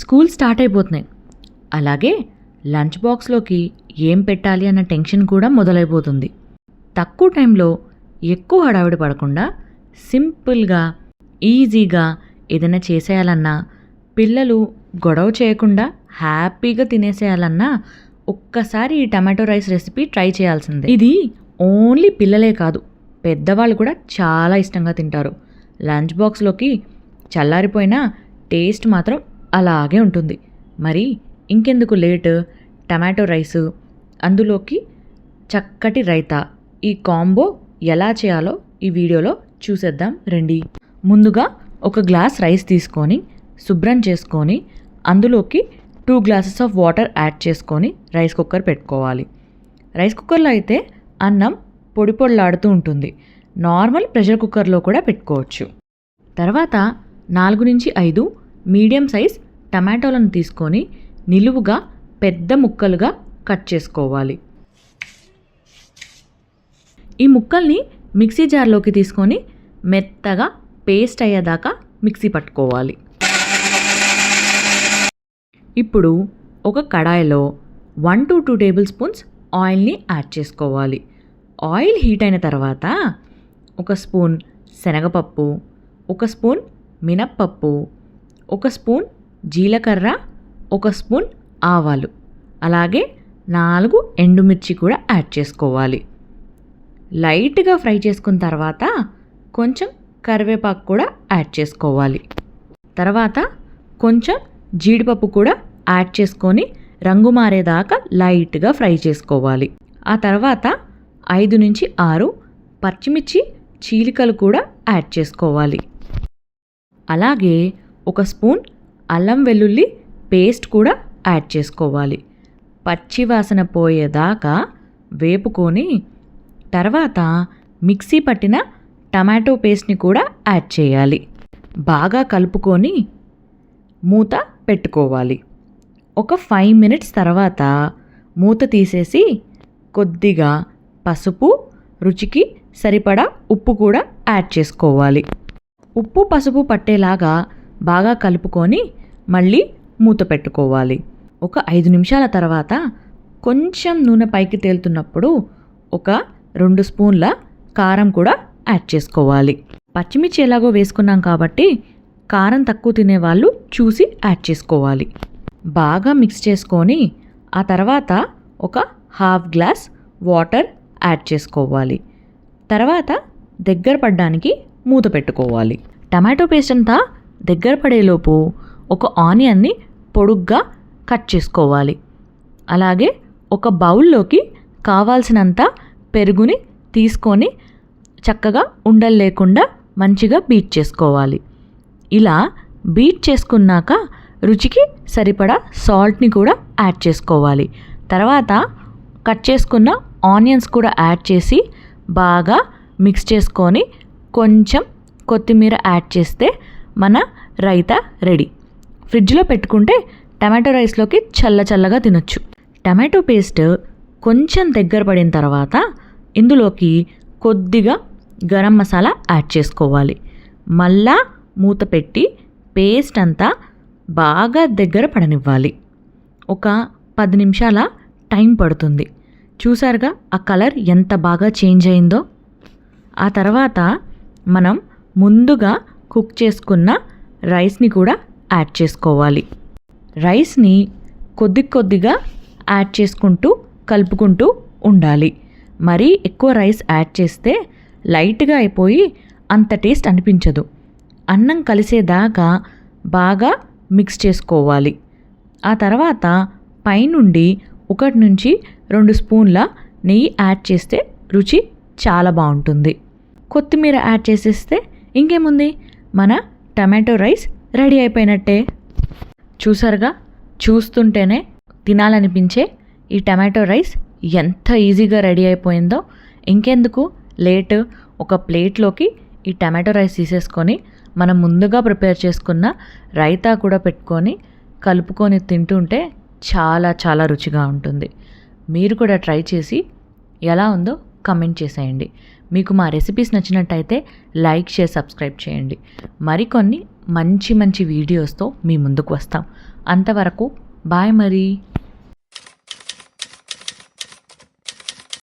School start అయిపోతున్నాయి. అలాగే lunch బాక్స్లోకి ఏం పెట్టాలి అన్న టెన్షన్ కూడా మొదలైపోతుంది. తక్కువ టైంలో ఎక్కువ హడావిడి పడకుండా సింపుల్గా ఈజీగా ఏదైనా చేసేయాలన్నా, పిల్లలు గొడవ చేయకుండా హ్యాపీగా తినేసేయాలన్నా ఒక్కసారి ఈ టమాటో రైస్ రెసిపీ ట్రై చేయాల్సిందే. ఇది ఓన్లీ పిల్లలే కాదు, పెద్దవాళ్ళు కూడా చాలా ఇష్టంగా తింటారు. లంచ్ బాక్స్లోకి చల్లారిపోయినా టేస్ట్ మాత్రం అలాగే ఉంటుంది. మరి ఇంకెందుకు లేట్, టమాటో రైసు అందులోకి చక్కటి రైతా, ఈ కాంబో ఎలా చేయాలో ఈ వీడియోలో చూసేద్దాం రండి. ముందుగా ఒక గ్లాస్ రైస్ తీసుకొని శుభ్రం చేసుకొని అందులోకి 2 గ్లాసెస్ ఆఫ్ వాటర్ యాడ్ చేసుకొని రైస్ కుక్కర్ పెట్టుకోవాలి. రైస్ కుక్కర్లో అయితే అన్నం పొడి పొడిలాడుతూ ఉంటుంది. నార్మల్ ప్రెషర్ కుక్కర్లో కూడా పెట్టుకోవచ్చు. తర్వాత 4 నుంచి 5 మీడియం సైజ్ టమాటోలను తీసుకొని నిలువుగా పెద్ద ముక్కలుగా కట్ చేసుకోవాలి. ఈ ముక్కల్ని మిక్సీ జార్లోకి తీసుకొని మెత్తగా పేస్ట్ అయ్యేదాకా మిక్సీ పట్టుకోవాలి. ఇప్పుడు ఒక కడాయిలో 1 to 2 టేబుల్ స్పూన్స్ ఆయిల్ని యాడ్ చేసుకోవాలి. ఆయిల్ హీట్ అయిన తర్వాత 1 స్పూన్ శనగపప్పు, 1 స్పూన్ మినప్పప్పు, 1 స్పూన్ జీలకర్ర, 1 స్పూన్ ఆవాలు, అలాగే 4 ఎండుమిర్చి కూడా యాడ్ చేసుకోవాలి. లైట్గా ఫ్రై చేసుకున్న తర్వాత కొంచెం కరివేపాకు కూడా యాడ్ చేసుకోవాలి. తర్వాత కొంచెం జీడిపప్పు కూడా యాడ్ చేసుకొని రంగు మారేదాకా లైట్గా ఫ్రై చేసుకోవాలి. ఆ తర్వాత 5 నుంచి 6 పచ్చిమిర్చి చీలికలు కూడా యాడ్ చేసుకోవాలి. అలాగే 1 స్పూన్ అల్లం వెల్లుల్లి పేస్ట్ కూడా యాడ్ చేసుకోవాలి. పచ్చి వాసన పోయేదాకా వేపుకొని తర్వాత మిక్సీ పట్టిన టమాటో పేస్ట్ని కూడా యాడ్ చేయాలి. బాగా కలుపుకొని మూత పెట్టుకోవాలి. ఒక 5 మినిట్స్ తర్వాత మూత తీసేసి కొద్దిగా పసుపు, రుచికి సరిపడా ఉప్పు కూడా యాడ్ చేసుకోవాలి. ఉప్పు పసుపు పట్టేలాగా బాగా కలుపుకొని మళ్ళీ మూత పెట్టుకోవాలి. ఒక 5 నిమిషాల తర్వాత కొంచెం నూనె పైకి తేలుతున్నప్పుడు ఒక 2 స్పూన్ల కారం కూడా యాడ్ చేసుకోవాలి. పచ్చిమిర్చి ఎలాగో వేసుకున్నాం కాబట్టి కారం తక్కువ తినేవాళ్ళు చూసి యాడ్ చేసుకోవాలి. బాగా మిక్స్ చేసుకొని ఆ తర్వాత ఒక 1/2 గ్లాస్ వాటర్ యాడ్ చేసుకోవాలి. తర్వాత దగ్గర పడడానికి మూత పెట్టుకోవాలి. టమాటో పేస్ట్ అంతా దగ్గర పడేలోపు ఒక ఆనియన్ని పొడుగ్గా కట్ చేసుకోవాలి. అలాగే ఒక బౌల్లోకి కావాల్సినంత పెరుగుని తీసుకొని చక్కగా ఉండలు లేకుండా మంచిగా బీట్ చేసుకోవాలి. ఇలా బీట్ చేసుకున్నాక రుచికి సరిపడా సాల్ట్ని కూడా యాడ్ చేసుకోవాలి. తర్వాత కట్ చేసుకున్న ఆనియన్స్ కూడా యాడ్ చేసి బాగా మిక్స్ చేసుకొని కొంచెం కొత్తిమీర యాడ్ చేస్తే మన రైతా రెడీ. ఫ్రిడ్జ్లో పెట్టుకుంటే టమాటో రైస్లోకి చల్లగా తినొచ్చు. టమాటో పేస్ట్ కొంచెం దగ్గర పడిన తర్వాత ఇందులోకి కొద్దిగా గరం మసాలా యాడ్ చేసుకోవాలి. మళ్ళా మూత పెట్టి పేస్ట్ అంతా బాగా దగ్గర పడనివ్వాలి. ఒక 10 నిమిషాల టైం పడుతుంది. చూసారుగా ఆ కలర్ ఎంత బాగా చేంజ్ అయిందో. ఆ తర్వాత మనం ముందుగా కుక్ చేసుకున్న రైస్ని కూడా యాడ్ చేసుకోవాలి. రైస్ని కొద్దిగా యాడ్ చేసుకుంటూ కలుపుకుంటూ ఉండాలి. మరీ ఎక్కువ రైస్ యాడ్ చేస్తే లైట్గా అయిపోయి అంత టేస్ట్ అనిపించదు. అన్నం కలిసేదాకా బాగా మిక్స్ చేసుకోవాలి. ఆ తర్వాత పైనుండి 1 నుంచి 2 స్పూన్ల నెయ్యి యాడ్ చేస్తే రుచి చాలా బాగుంటుంది. కొత్తిమీర యాడ్ చేసేస్తే ఇంకేముంది, మన టమాటో రైస్ రెడీ అయిపోయినట్టే. చూసారుగా, చూస్తుంటేనే తినాలనిపించే ఈ టమాటో రైస్ ఎంత ఈజీగా రెడీ అయిపోయిందో. ఇంకెందుకు లేట్, ఒక ప్లేట్లోకి ఈ టమాటో రైస్ తీసేసుకొని మనం ముందుగా ప్రిపేర్ చేసుకున్న రైతా కూడా పెట్టుకొని కలుపుకొని తింటుంటే చాలా రుచిగా ఉంటుంది. మీరు కూడా ట్రై చేసి ఎలా ఉందో కమెంట్ చేసేయండి. మీకు మా రెసిపీస్ నచ్చినట్టయితే లైక్, షేర్, సబ్స్క్రైబ్ చేయండి. మరికొన్ని మంచి మంచి వీడియోస్తో మీ ముందుకు వస్తాం. అంతవరకు బాయ్ మరి.